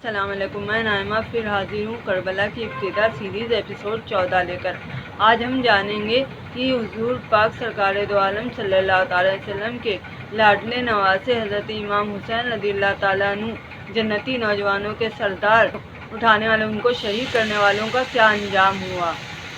السلام علیکم، میں نائمہ پھر حاضر ہوں کربلا کی ابتدا سیریز ایپیسوڈ 14 لے کر۔ آج ہم جانیں گے کہ حضور پاک سرکار دو عالم صلی اللہ تعالی وسلم کے لاڈلے نواسے حضرت امام حسین رضی اللہ تعالیٰ عنہ جنتی نوجوانوں کے سردار اٹھانے والوں ان کو شہید کرنے والوں کا کیا انجام ہوا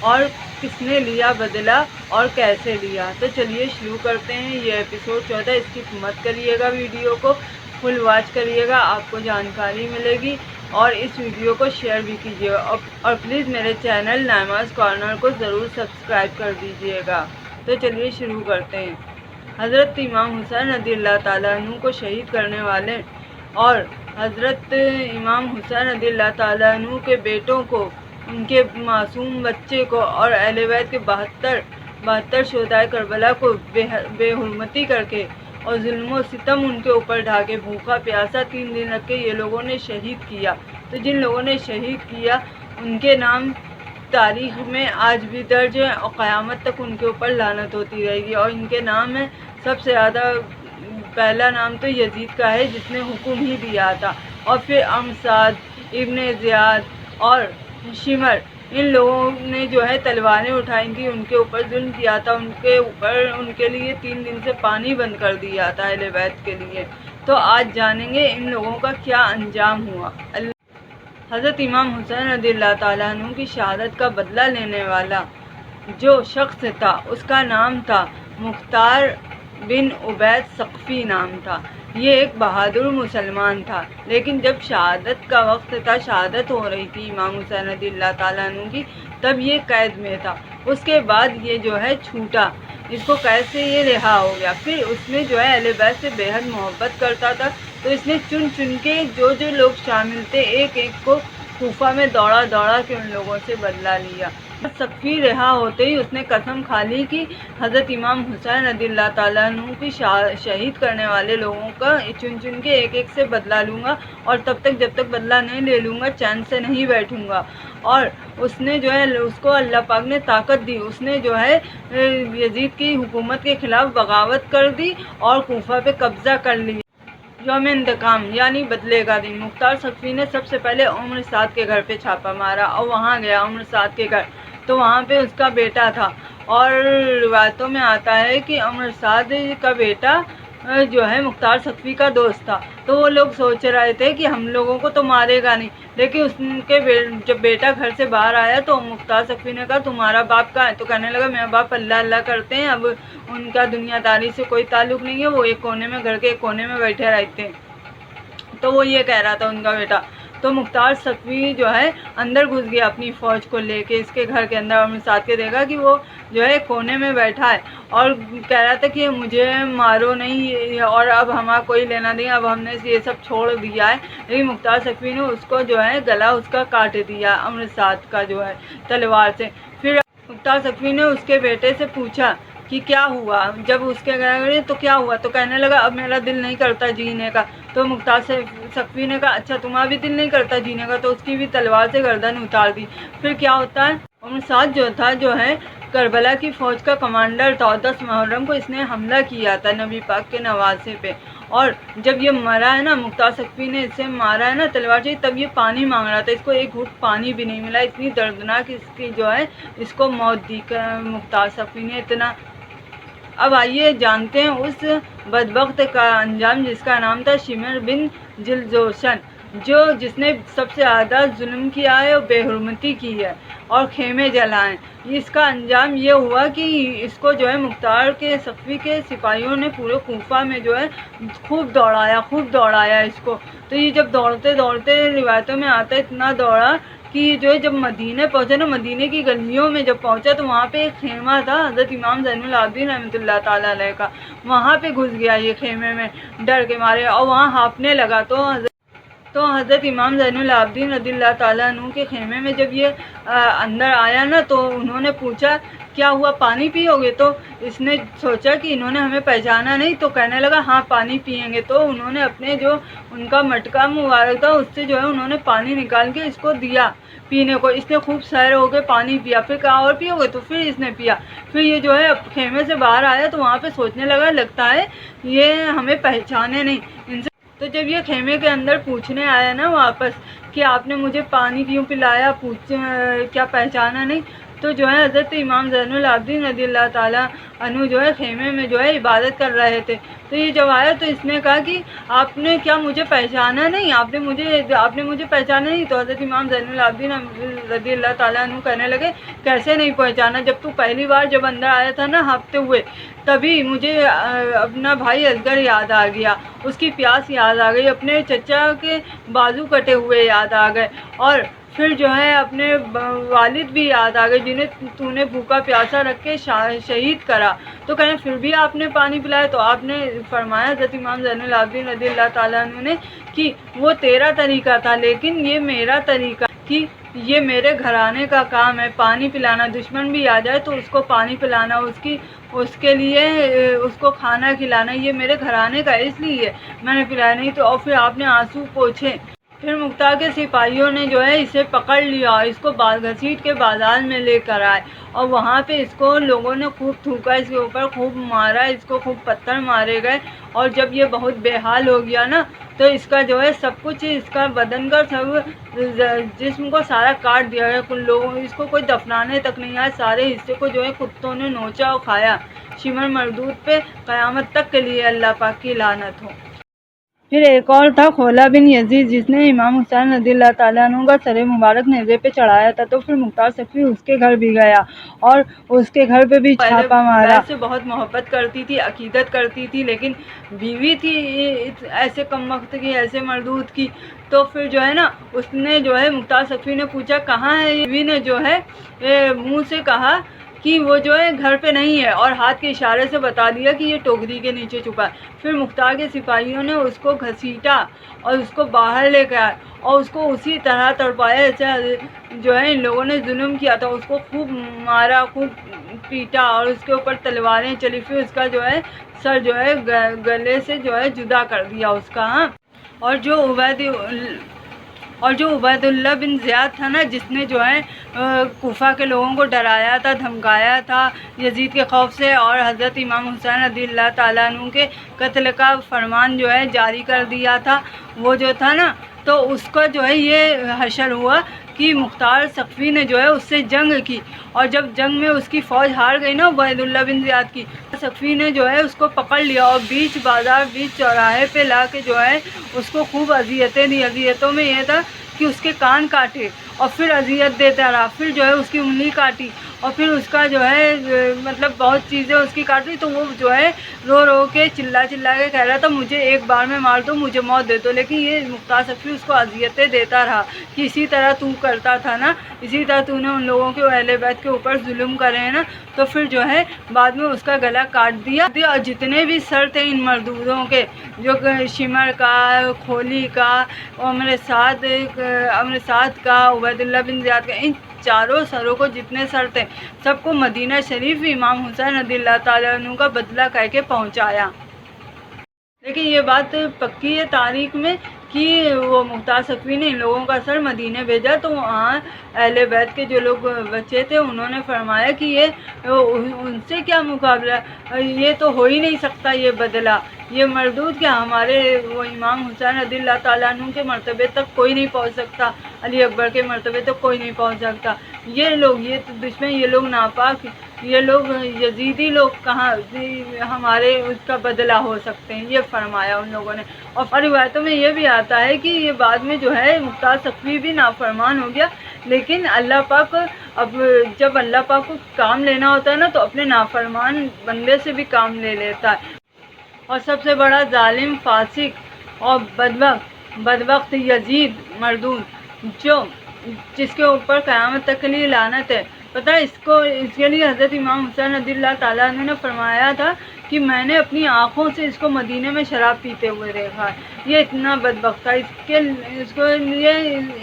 اور کس نے لیا بدلہ اور کیسے لیا۔ تو چلیے شروع کرتے ہیں یہ ایپیسوڈ 14۔ اسکپ مت کریے گا، ویڈیو کو فل واچ کریے گا، آپ کو جانکاری ملے گی اور اس ویڈیو کو شیئر بھی کیجیے گا اور پلیز میرے چینل نائماز کارنر کو ضرور سبسکرائب کر دیجیے گا۔ تو چلیے شروع کرتے ہیں۔ حضرت امام حسین رضی اللہ تعالیٰ عنہ کو شہید کرنے والے اور حضرت امام حسین رضی اللہ تعالیٰ عنہ کے بیٹوں کو، ان کے معصوم بچے کو اور اہل بیت کے 72 شہدائے کربلا کو بے حرمتی کر کے اور ظلم و ستم ان کے اوپر ڈھا کے بھوکا پیاسا 3 دن رکھ کے یہ لوگوں نے شہید کیا۔ تو جن لوگوں نے شہید کیا ان کے نام تاریخ میں آج بھی درج ہے اور قیامت تک ان کے اوپر لعنت ہوتی رہے گی۔ اور ان کے نام میں سب سے زیادہ پہلا نام تو یزید کا ہے جس نے حکم ہی دیا تھا، اور پھر امساد، ابن زیاد اور شمر، ان لوگوں نے جو ہے تلواریں اٹھائی تھیں، ان کے اوپر ظلم کیا تھا، ان کے لیے 3 دن سے پانی بند کر دیا تھا اہل بیت کے لیے۔ تو آج جانیں گے ان لوگوں کا کیا انجام ہوا۔ حضرت امام حسین رضی اللہ تعالیٰ عنہ کی شہادت کا بدلہ لینے والا جو شخص تھا اس کا نام تھا مختار بن عبید ثقفی نام تھا۔ یہ ایک بہادر مسلمان تھا، لیکن جب شہادت کا وقت تھا، شہادت ہو رہی تھی امام حسین رضی اللہ تعالیٰ عنہ کی، تب یہ قید میں تھا۔ اس کے بعد یہ جو ہے چھوٹا، اس کو قید سے یہ رہا ہو گیا۔ پھر اس میں جو ہے اہل بیت سے بے حد محبت کرتا تھا، تو اس نے چن کے جو لوگ شامل تھے ایک ایک کو کوفہ میں دوڑا کے ان لوگوں سے بدلہ لیا۔ ثقفی رہا ہوتے ہی اس نے قسم کھا لی کہ حضرت امام حسین رضی اللہ تعالیٰ عنہ کی شہید کرنے والے لوگوں کا چن کے ایک ایک سے بدلہ لوں گا، اور تب تک جب تک بدلہ نہیں لے لوں گا چین سے نہیں بیٹھوں گا۔ اور اس نے جو ہے اس کو اللہ پاک نے طاقت دی، اس نے جو ہے یزید کی حکومت کے خلاف بغاوت کر دی اور کوفہ پہ قبضہ کر لیا۔ یوم انتقام یعنی بدلے کا دن۔ مختار ثقفی نے سب سے پہلے عمر سعد کے گھر پہ چھاپا مارا اور وہاں گیا عمر سعد کے گھر، تو وہاں پہ اس کا بیٹا تھا، اور روایتوں میں آتا ہے کہ عمر سعد کا بیٹا جو ہے مختار ثقفی کا دوست تھا۔ تو وہ لوگ سوچ رہے تھے کہ ہم لوگوں کو تو مارے گا نہیں، لیکن اس کے جب بیٹا گھر سے باہر آیا تو مختار ثقفی نے کہا تمہارا باپ کہاں ہے؟ تو کہنے لگا میرا باپ اللہ کرتے ہیں، اب ان کا دنیا داری سے کوئی تعلق نہیں ہے، وہ ایک کونے میں گھر کے ایک کونے میں بیٹھے رہتے ہیں۔ تو وہ یہ کہہ رہا تھا ان کا بیٹا۔ تو مختار ثقفی جو ہے اندر گھس گیا اپنی فوج کو لے کے اس کے گھر کے اندر، اور ساتھ کے دیکھا کہ وہ جو ہے کونے میں بیٹھا ہے اور کہہ رہا تھا کہ مجھے مارو نہیں، اور اب ہمارا کوئی لینا نہیں، اب ہم نے یہ سب چھوڑ دیا ہے۔ لیکن مختار ثقفی نے اس کو جو ہے گلا اس کا کاٹ دیا عمر سعد کا جو ہے تلوار سے۔ پھر مختار ثقفی نے اس کے بیٹے سے پوچھا کہ کیا ہوا، جب اس کے گھر گئے تو کیا ہوا؟ تو کہنے لگا اب میرا دل نہیں کرتا جینے کا۔ تو مختار ثقفی نے کہا اچھا تمہارا بھی دل نہیں کرتا جینے کا، تو اس کی بھی تلوار سے گردن اتار دی۔ پھر کیا ہوتا ہے، عمر سعد جو ہے کربلا کی فوج کا کمانڈر تھا، اور 10 محرم کو اس نے حملہ کیا تھا نبی پاک کے نواسے پہ، اور جب یہ مرا ہے نا، مختار ثقفی نے اسے مارا ہے نا تلوار سے، تب یہ پانی مانگ رہا تھا، اس کو ایک گھٹ پانی بھی نہیں ملا، اتنی دردناک اس کی جو ہے اس کو موت دی مختار ثقفی نے اتنا۔ اب آئیے جانتے ہیں اس بدبخت کا انجام جس کا نام تھا شمر بن جلجوشن، جس نے سب سے زیادہ ظلم کیا ہے اور بے حرمتی کی ہے اور خیمے جلائے۔ اس کا انجام یہ ہوا کہ اس کو جو ہے مختار کے ثقفی کے سپاہیوں نے پورے کوفہ میں جو ہے خوب دوڑایا اس کو۔ تو یہ جب دوڑتے روایتوں میں آتا ہے اتنا دوڑا کہ جو ہے جب مدینے پہنچا نا، مدینے کی گلیوں میں جب پہنچا تو وہاں پہ ایک خیمہ تھا حضرت امام زین العابدین رحمۃ اللہ تعالیٰ علیہ کا، وہاں پہ گھس گیا یہ خیمے میں ڈر کے مارے، اور وہاں ہانپنے لگا۔ تو حضرت امام زین العابدین رضی اللہ تعالیٰ عنہ کے خیمے میں جب یہ اندر آیا نا، تو انہوں نے پوچھا کیا ہوا، پانی پیو گے؟ تو اس نے سوچا کہ انہوں نے ہمیں پہچانا نہیں، تو کہنے لگا ہاں پانی پئیں گے۔ تو انہوں نے اپنے جو ان کا مٹکا مبارک تھا اس سے جو ہے انہوں نے پانی نکال کے اس کو دیا پینے کو۔ اس نے خوب سیر ہو کے پانی پیا، پھر کہا اور پیو گے؟ تو پھر اس نے پیا۔ پھر یہ جو ہے خیمے سے باہر آیا تو وہاں پہ سوچنے لگا، لگتا ہے یہ ہمیں پہچانے نہیں، تو جب یہ خیمے کے اندر پوچھنے آیا نا واپس کہ آپ نے مجھے پانی کیوں پلایا، کیا پہچانا نہیں، تو جو ہے حضرت امام زین العابدین رضی اللہ تعالیٰ عنہ جو ہے خیمے میں جو ہے عبادت کر رہے تھے۔ تو یہ جب آیا تو اس نے کہا کہ آپ نے کیا مجھے پہچانا نہیں، آپ نے مجھے پہچانا نہیں۔ تو حضرت امام زین العابدین رضی اللہ تعالیٰ عنہ کہنے لگے کیسے نہیں پہچانا، جب تو پہلی بار جب اندر آیا تھا نا ہفتے ہوئے، تبھی مجھے اپنا بھائی اصغر یاد آ گیا، اس کی پیاس یاد آ گئی، اپنے چچا کے بازو کٹے ہوئے یاد آ گئے، اور پھر جو ہے اپنے والد بھی یاد آ گئے جنہیں تو نے بھوکا پیاسا رکھ کے شہید کرا۔ تو کہیں پھر بھی آپ نے پانی پلایا؟ تو آپ نے فرمایا حضرت امام زین العابدین رضی اللہ تعالیٰ عنہ نے کہ وہ تیرا طریقہ تھا لیکن یہ میرا طریقہ، کہ یہ میرے گھرانے کا کام ہے پانی پلانا، دشمن بھی آ جائے تو اس کو پانی پلانا، اس کے لیے اس کو کھانا کھلانا، یہ میرے گھرانے کا اس لیے میں نے پلایا نہیں۔ تو اور پھر آپ نے آنسو پوچھے۔ پھر مختار کے سپاہیوں نے جو ہے اسے پکڑ لیا، اس کو گھسیٹ کے بازار میں لے کر آئے، اور وہاں پہ اس کو لوگوں نے خوب تھوکا، اس کے اوپر خوب مارا، اس کو خوب پتھر مارے گئے، اور جب یہ بہت بے حال ہو گیا نا تو اس کا جو ہے سب کچھ، اس کا بدن کا سب جسم کو سارا کاٹ دیا گیا، کچھ لوگوں اس کو کوئی دفنانے تک نہیں آیا، سارے حصے کو جو ہے کتوں نے نوچا اور کھایا۔ شمر مردود پہ قیامت تک کے لیے اللہ پاک کی لعنت ہو۔ پھر ایک اور تھا خولہ بن یزید، جس نے امام حسین رضی اللہ تعالیٰ عنہ کا سر مبارک نیزے پہ چڑھایا تھا، تو پھر مختار سقفی اس کے گھر بھی گیا اور اس کے گھر پہ بھی چھاپا مارا۔ سے بہت محبت کرتی تھی، عقیدت کرتی تھی، لیکن بیوی تھی ایسے کم وقت کی، ایسے مردود کی، تو پھر جو ہے نا اس نے جو ہے مختار سقفی نے پوچھا کہاں ہے، بیوی نے جو ہے منہ سے کہا کہ وہ جو ہے گھر پہ نہیں ہے، اور ہاتھ کے اشارے سے بتا دیا کہ یہ ٹوکری کے نیچے چھپا ہے۔ پھر مختار کے سپاہیوں نے اس کو گھسیٹا اور اس کو باہر لے گیا اور اس کو اسی طرح تڑپایا جیسے جو ہے ان لوگوں نے ظلم کیا تھا، اس کو خوب مارا، خوب پیٹا، اور اس کے اوپر تلواریں چلی، پھر اس کا جو ہے سر جو ہے گلے سے جو ہے جدا کر دیا اس کا۔ ہاں، اور جو عبید اللہ بن زیاد تھا نا، جس نے جو ہے کوفہ کے لوگوں کو ڈرایا تھا، دھمکایا تھا یزید کے خوف سے، اور حضرت امام حسین رضی اللہ تعالیٰ عنہ کے قتل کا فرمان جو ہے جاری کر دیا تھا، وہ جو تھا نا، تو اس کا جو ہے یہ حشر ہوا کہ مختار سقفی نے جو ہے اس سے جنگ کی، اور جب جنگ میں اس کی فوج ہار گئی نا عبید اللہ بن زیاد کی، سقفی نے جو ہے اس کو پکڑ لیا اور بیچ بازار، بیچ چوراہے پہ لا کے جو ہے اس کو خوب اذیتیں دی۔ اذیتوں میں یہ تھا کہ اس کے کان کاٹے اور پھر اذیت دیتا رہا، پھر جو ہے اس کی انگلی کاٹی، اور پھر اس کا جو ہے مطلب بہت چیزیں اس کی کاٹی، تو وہ جو ہے رو رو کے چلا کے کہہ رہا تھا مجھے ایک بار میں مار دو، مجھے موت دے دو، لیکن یہ مختار سقفی اس کو اذیتیں دیتا رہا کہ اسی طرح تو کرتا تھا نا، اسی طرح تو نے ان لوگوں کے اہل بیت کے اوپر ظلم کرے ہیں نا، تو پھر جو ہے بعد میں اس کا گلا کاٹ دیا، اور جتنے بھی سر تھے ان مردودوں کے، جو شمر کا، کھولی کا، امر سعد کا، عبید اللہ بن زیاد کا، ان چاروں سروں کو جتنے سر تھے سب کو مدینہ شریف امام حسین رضی اللہ تعالیٰ عنہ کا بدلہ کہہ کے پہنچایا۔ لیکن یہ بات پکی ہے تاریخ میں کہ وہ مختار سقفی نے ان لوگوں کا سر مدینے بھیجا، تو وہاں اہل بیت کے جو لوگ بچے تھے انہوں نے فرمایا کہ یہ ان سے کیا مقابلہ، یہ تو ہو ہی نہیں سکتا، یہ بدلہ، یہ مردود کیا، ہمارے وہ امام حسین رضی اللہ تعالیٰ عنہ کے مرتبے تک کوئی نہیں پہنچ سکتا، علی اکبر کے مرتبے تک کوئی نہیں پہنچ سکتا، یہ لوگ، یہ دشمن، یہ لوگ ناپاک، یہ لوگ یزیدی لوگ کہاں ہمارے اس کا بدلہ ہو سکتے ہیں، یہ فرمایا ان لوگوں نے۔ اور روایتوں میں یہ بھی آتا ہے کہ یہ بعد میں جو ہے مختار سقفی بھی نافرمان ہو گیا، لیکن اللہ پاک اب جب اللہ پاک کو کام لینا ہوتا ہے نا تو اپنے نافرمان بندے سے بھی کام لے لیتا ہے۔ اور سب سے بڑا ظالم، فاسق اور بدبخت یزید مردود، جس کے اوپر قیامت تک کے لیے لعنت ہے، پتہ ہے اس کے لیے حضرت امام حسین رضی اللہ تعالیٰ عنہ نے فرمایا تھا کہ میں نے اپنی آنکھوں سے اس کو مدینے میں شراب پیتے ہوئے دیکھا ہے، یہ اتنا بدبخت تھا، اس کو لیے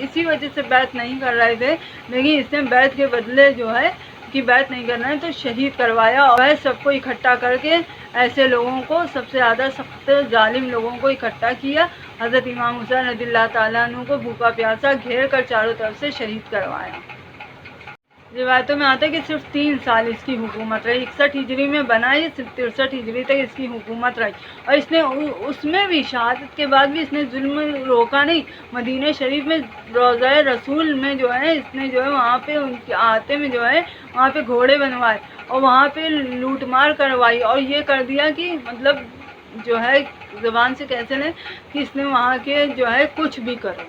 اسی وجہ سے بیعت نہیں کر رہے تھے، لیکن اس نے بیعت کے بدلے جو ہے کہ بیعت نہیں کرنا ہے تو شہید کروایا، اور سب کو اکٹھا کر کے ایسے لوگوں کو، سب سے زیادہ سخت ظالم لوگوں کو اکٹھا کیا، حضرت امام حسین رضی اللہ تعالیٰ عنہ کو بھوکا پیاسا گھیر کر چاروں طرف سے شہید کروایا۔ روایتوں میں آتا ہے کہ صرف 3 سال اس کی حکومت رہی، 61 ہجری میں بنا، یہ صرف 63 ہجری تک اس کی حکومت رہی، اور اس نے اس میں بھی شہادت کے بعد بھی اس نے ظلم روکا نہیں۔ مدینہ شریف میں روضہ رسول میں جو ہے اس نے جو ہے وہاں پہ ان کے آتے میں جو ہے وہاں پہ گھوڑے بنوائے اور وہاں پہ لوٹ مار کروائی، اور یہ کر دیا کہ مطلب جو ہے زبان سے کیسے لیں کہ اس نے وہاں کے جو ہے کچھ بھی کرو،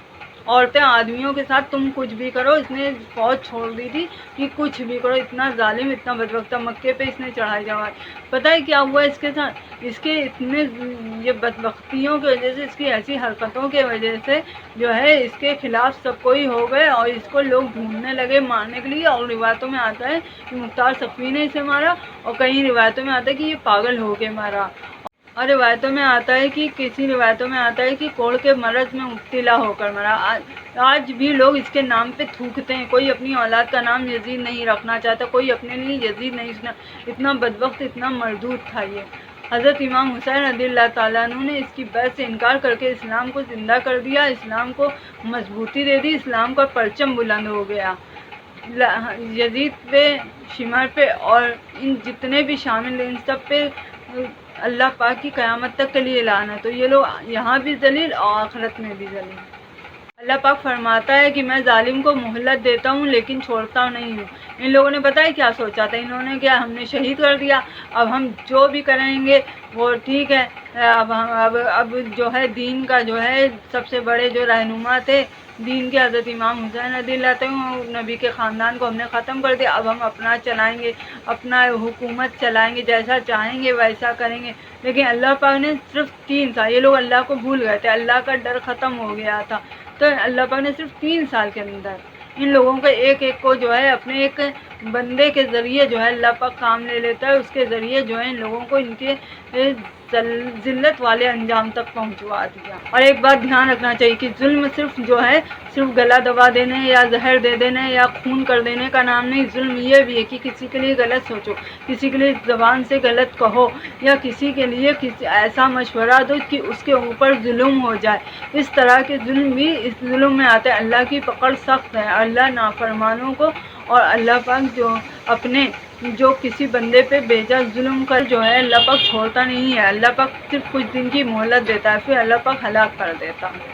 عورتیں آدمیوں کے ساتھ تم کچھ بھی کرو، اس نے فوج چھوڑ دی تھی کہ کچھ بھی کرو، اتنا ظالم اتنا بدبختہ، مکے پہ اس نے چڑھائی جمائی۔ پتہ ہے کیا ہوا اس کے ساتھ؟ اس کے اتنے یہ بدبختیوں کی وجہ سے، اس کی ایسی حرکتوں کی وجہ سے جو ہے اس کے خلاف سب کوئی ہو گئے، اور اس کو لوگ ڈھونڈنے لگے مارنے کے لیے، اور روایتوں میں آتا ہے کہ مختار صفوی نے اسے مارا، اور کئی روایتوں میں آتا ہے کہ یہ پاگل ہو کے مارا، اور روایتوں میں آتا ہے کہ کسی روایتوں میں آتا ہے کہ کوڑ کے مرض میں مبتلا ہو کر مرا۔ آج بھی لوگ اس کے نام پہ تھوکتے ہیں، کوئی اپنی اولاد کا نام یزید نہیں رکھنا چاہتا، کوئی اپنے لیے یزید نہیں سنا، اتنا بدبخت اتنا مردود تھا یہ۔ حضرت امام حسین رضی اللہ تعالیٰ عنہ نے اس کی بیعت سے انکار کر کے اسلام کو زندہ کر دیا، اسلام کو مضبوطی دے دی، اسلام کا پرچم بلند ہو گیا۔ یزید پہ، شمر پہ اور ان جتنے بھی شامل ہیں ان سب پہ اللہ پاک کی قیامت تک کے لیے لعنت تو یہ لوگ یہاں بھی ذلیل اور آخرت میں بھی ذلیل۔ اللہ پاک فرماتا ہے کہ میں ظالم کو مہلت دیتا ہوں لیکن چھوڑتا نہیں ہوں۔ ان لوگوں نے پتہ ہے کیا سوچا تھا؟ انہوں نے کیا، ہم نے شہید کر دیا، اب ہم جو بھی کریں گے وہ ٹھیک ہے، اب جو ہے دین کا جو ہے سب سے بڑے جو رہنما تھے دین کے حضرت امام حسین رضی اللہ تعالیٰ نبی کے خاندان کو ہم نے ختم کر دیا، اب ہم اپنا چلائیں گے، اپنا حکومت چلائیں گے، جیسا چاہیں گے ویسا کریں گے۔ لیکن اللہ پاک نے صرف 3 سال، یہ لوگ اللہ کو بھول گئے تھے، اللہ کا ڈر ختم ہو گیا تھا، تو اللہ پاک نے صرف 3 سال کے اندر ان لوگوں کو ایک ایک کو جو ہے اپنے ایک بندے کے ذریعے جو ہے اللہ پاک کام لے لیتا ہے، اس کے ذریعے جو ہے ان لوگوں کو ان کے ذلت والے انجام تک پہنچوا دیا۔ اور ایک بات دھیان رکھنا چاہیے کہ ظلم صرف جو ہے صرف گلا دبا دینے یا زہر دے دینے یا خون کر دینے کا نام نہیں، ظلم یہ بھی ہے کہ کسی کے لیے غلط سوچو، کسی کے لیے زبان سے غلط کہو، یا کسی کے لیے ایسا مشورہ دو کہ اس کے اوپر ظلم ہو جائے۔ اس طرح کے ظلم بھی اس ظلم میں آتے ہیں۔ اللہ کی پکڑ سخت ہے، اللہ نافرمانوں کو اور اللہ پاک جو کسی بندے پہ بیجا ظلم کر جو ہے اللہ پاک چھوڑتا نہیں ہے، اللہ پاک صرف کچھ دن کی مہلت دیتا ہے، پھر اللہ پاک ہلاک کر دیتا ہے۔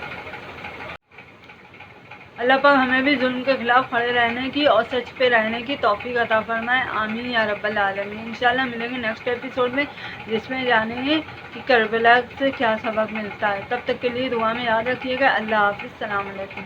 اللہ پاک ہمیں بھی ظلم کے خلاف کھڑے رہنے کی اور سچ پہ رہنے کی توفیق عطا فرمائے، آمین یا رب العالمین۔ انشاءاللہ ملیں گے نیکسٹ ایپیسوڈ میں، جس میں جانیں گے کہ کربلا سے کیا سبق ملتا ہے۔ تب تک کے لیے دعا میں یاد رکھیے گا۔ اللہ حافظ، السلام علیکم۔